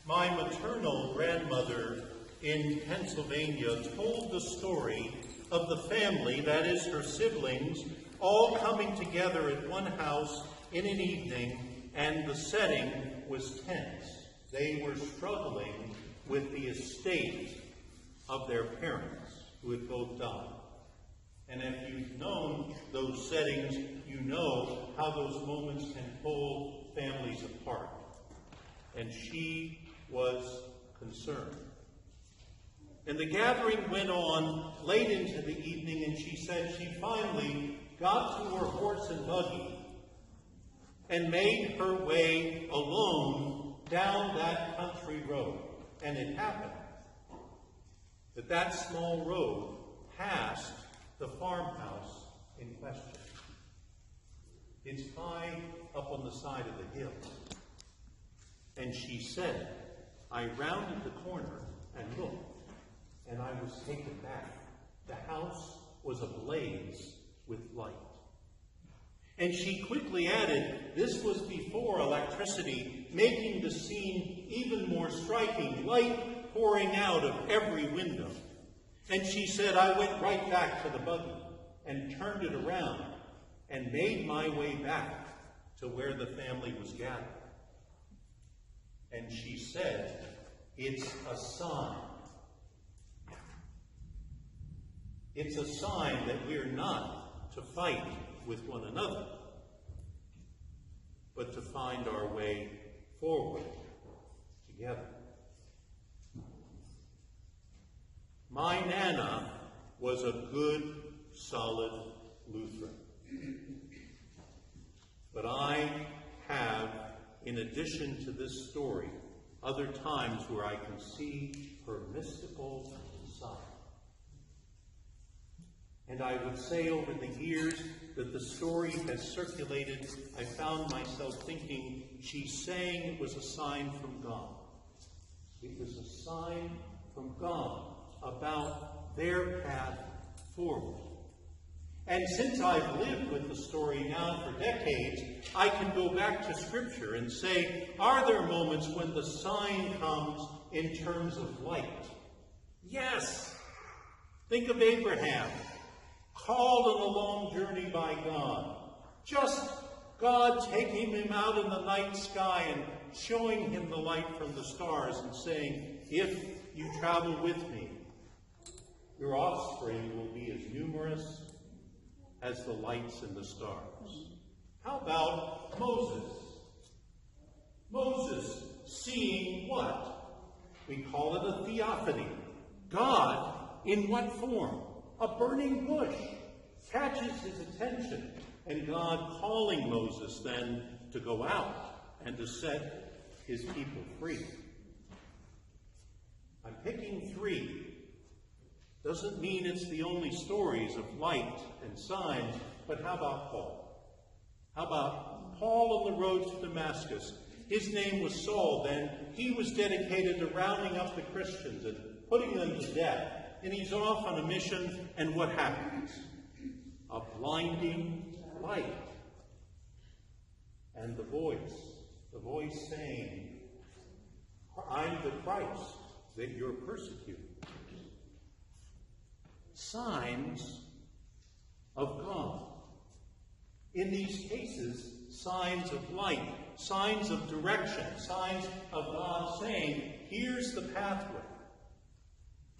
My maternal grandmother in Pennsylvania told the story of the family, that is her siblings, all coming together at one house in an evening, and the setting was tense. They were struggling with the estate of their parents who had both died. And if you've known those settings, you know how those moments can pull families apart. And she was concerned. And the gathering went on late into the evening, and she said she finally got to her horse and buggy and made her way alone down that country road. And it happened that that small road passed the farmhouse in question. It's high up on the side of the hill. And she said, I rounded the corner and looked, and I was taken back. The house was ablaze with light. And she quickly added, this was before electricity, making the scene even more striking, light pouring out of every window. And she said, I went right back to the buggy and turned it around and made my way back to where the family was gathered. And she said, it's a sign. It's a sign that we're not to fight with one another, but to find our way forward together. My Nana was a good, solid Lutheran. But I have, in addition to this story, other times where I can see her mystical side. And I would say over the years that the story has circulated, I found myself thinking she's saying it was a sign from God. It was a sign from God about their path forward. And since I've lived with the story now for decades, I can go back to Scripture and say, are there moments when the sign comes in terms of light? Yes. Think of Abraham, called on a long journey by God. Just God taking him out in the night sky and showing him the light from the stars and saying, if you travel with me, your offspring will be as numerous as the lights in the stars. How about Moses? Moses seeing what? We call it a theophany. God, in what form? A burning bush catches his attention, and God calling Moses then to go out and to set his people free. I'm picking three. Doesn't mean it's the only stories of light and signs, but how about Paul? How about Paul on the road to Damascus? His name was Saul then. He was dedicated to rounding up the Christians and putting them to death. And he's off on a mission, and what happens? A blinding light. And the voice saying, I'm the Christ that you're persecuting. Signs of God. In these cases, signs of light, signs of direction, signs of God saying, here's the pathway.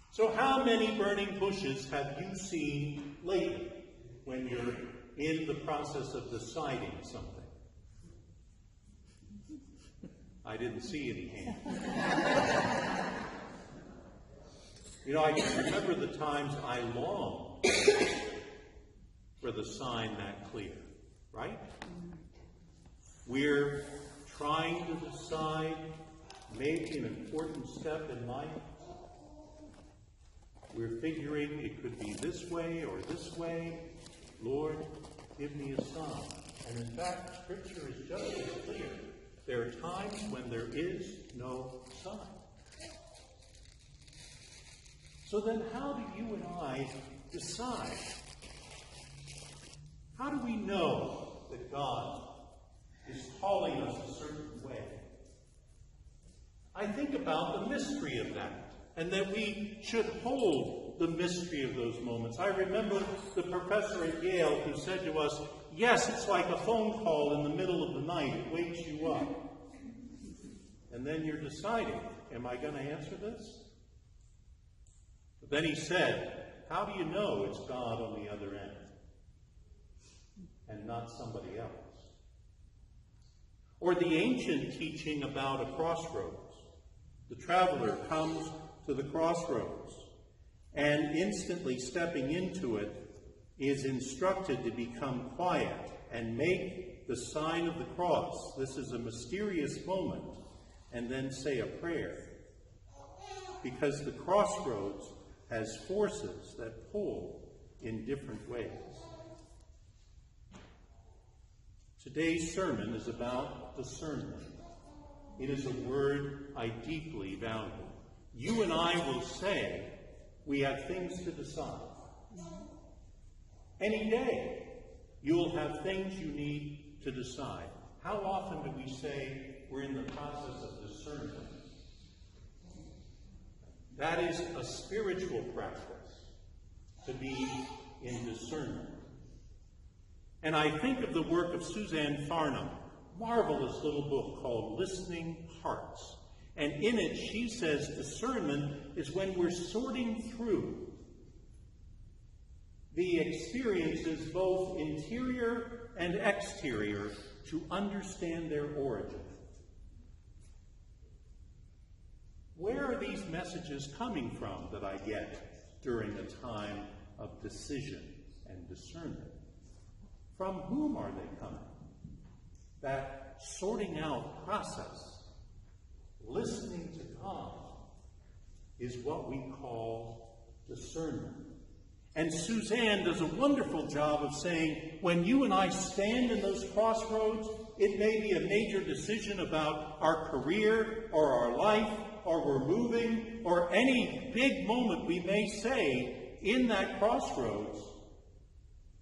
So how many burning bushes have you seen lately when you're in the process of deciding something? I didn't see any hands. You know, I can remember the times I longed for the sign that clear, right? We're trying to decide maybe an important step in life. We're figuring it could be this way or this way. Lord, give me a sign. And in fact, Scripture is just as clear. There are times when there is no sign. So then how do you and I decide? How do we know that God is calling us a certain way? I think about the mystery of that, and that we should hold the mystery of those moments. I remember the professor at Yale who said to us, yes, it's like a phone call in the middle of the night. It wakes you up. And then you're deciding, am I going to answer this? But then he said, how do you know it's God on the other end and not somebody else? Or the ancient teaching about a crossroads. The traveler comes to the crossroads and instantly stepping into it is instructed to become quiet and make the sign of the cross. This is a mysterious moment. And then say a prayer. Because the crossroads has forces that pull in different ways. Today's sermon is about discernment. It is a word I deeply value. You and I will say we have things to decide. Any day you'll have things you need to decide. How often do we say we're in the process of discernment? That is a spiritual practice, to be in discernment. And I think of the work of Suzanne Farnham, marvelous little book called Listening Hearts. And in it she says discernment is when we're sorting through the experiences, both interior and exterior, to understand their origin. Where are these messages coming from that I get during a time of decision and discernment? From whom are they coming? That sorting out process, listening to God, is what we call discernment. And Suzanne does a wonderful job of saying, when you and I stand in those crossroads, it may be a major decision about our career or our life, or we're moving, or any big moment we may say in that crossroads,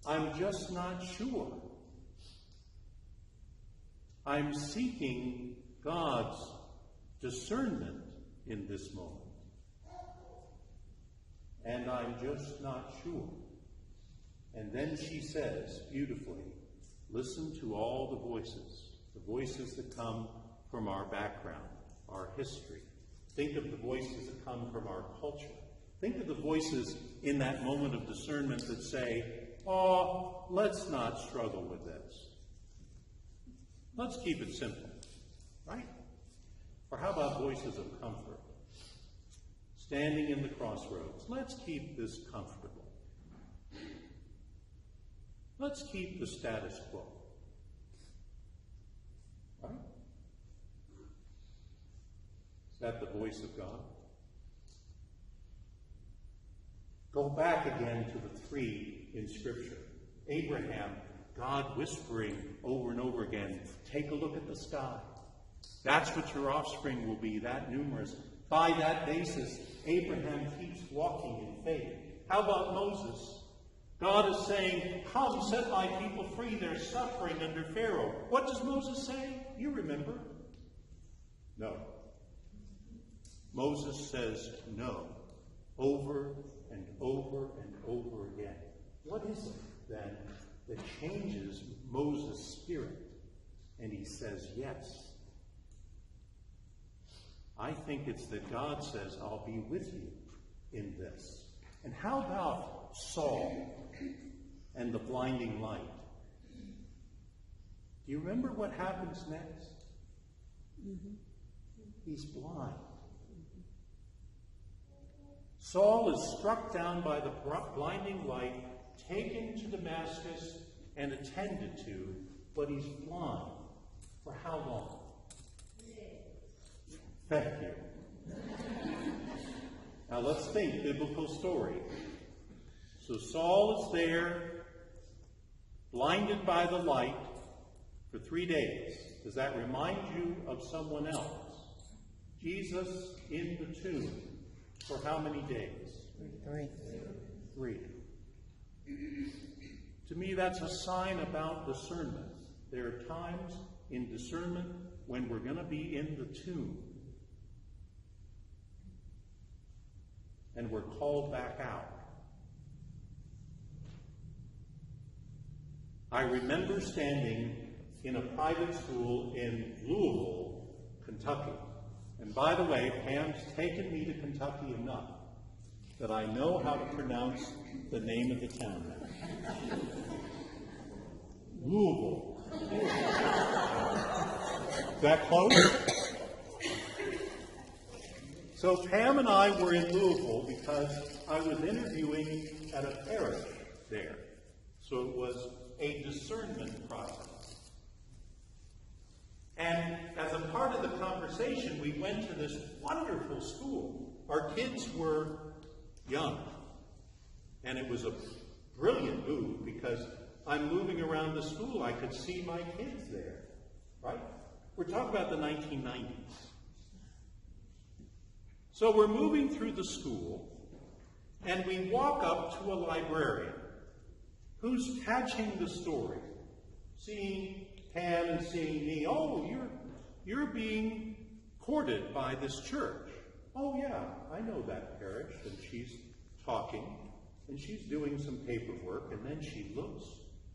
I'm just not sure. I'm seeking God's discernment in this moment. And I'm just not sure. And then she says, beautifully, listen to all the voices that come from our background, our history. Think of the voices that come from our culture. Think of the voices in that moment of discernment that say, oh, let's not struggle with this. Let's keep it simple, right? Or how about voices of comfort? Standing in the crossroads, let's keep this comfortable. Let's keep the status quo. Right? Is that the voice of God? Go back again to the three in Scripture. Abraham, God whispering over and over again, take a look at the sky. That's what your offspring will be, that numerous. By that basis, Abraham keeps walking in faith. How about Moses? God is saying, come, set my people free. They're suffering under Pharaoh. What does Moses say? You remember? No. Moses says no, over and over and over again. What is it, then, that changes Moses' spirit? And he says yes. I think it's that God says, I'll be with you in this. And how about Saul and the blinding light? Do you remember what happens next? Mm-hmm. He's blind. Saul is struck down by the blinding light, taken to Damascus and attended to, but he's blind. For how long? Thank you. Now let's think biblical story. So Saul is there, blinded by the light for 3 days. Does that remind you of someone else? Jesus in the tomb for how many days? 3. To me, that's a sign about discernment. There are times in discernment when we're going to be in the tomb. and were called back out. I remember standing in a private school in Louisville, Kentucky. And by the way, Pam's taken me to Kentucky enough that I know how to pronounce the name of the town now. Louisville. Is that close? So Pam and I were in Louisville because I was interviewing at a parish there. So it was a discernment process. And as a part of the conversation, we went to this wonderful school. Our kids were young. And it was a brilliant move because I'm moving around the school. I could see my kids there, right? We're talking about the 1990s. So we're moving through the school, and we walk up to a librarian who's catching the story, seeing Pam and seeing me. Oh, you're being courted by this church. Oh, yeah, I know that parish. And she's talking, and she's doing some paperwork, and then she looks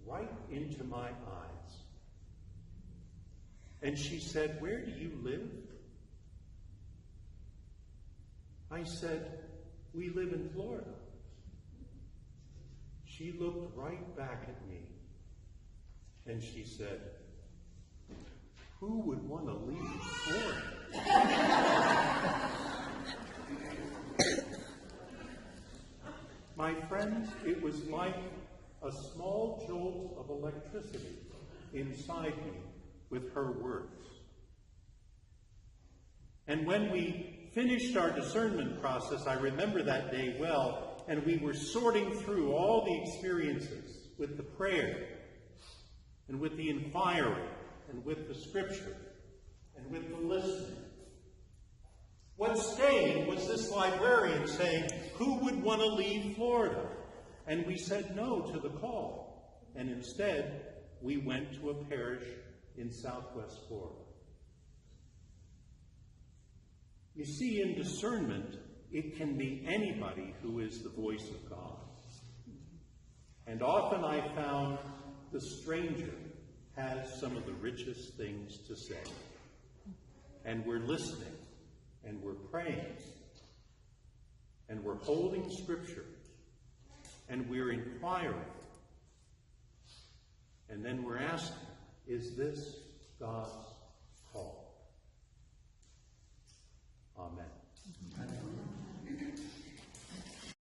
right into my eyes. And she said, "Where do you live?" I said, "We live in Florida." She looked right back at me, and she said, "Who would want to leave Florida?" My friends, it was like a small jolt of electricity inside me with her words. And when we finished our discernment process, I remember that day well, and we were sorting through all the experiences with the prayer, and with the inquiry, and with the scripture, and with the listening. What stayed was this librarian saying, "Who would want to leave Florida?" And we said no to the call. And instead, we went to a parish in Southwest Florida. You see, in discernment, it can be anybody who is the voice of God. And often I found the stranger has some of the richest things to say. And we're listening, and we're praying, and we're holding scripture, and we're inquiring. And then we're asking, is this God's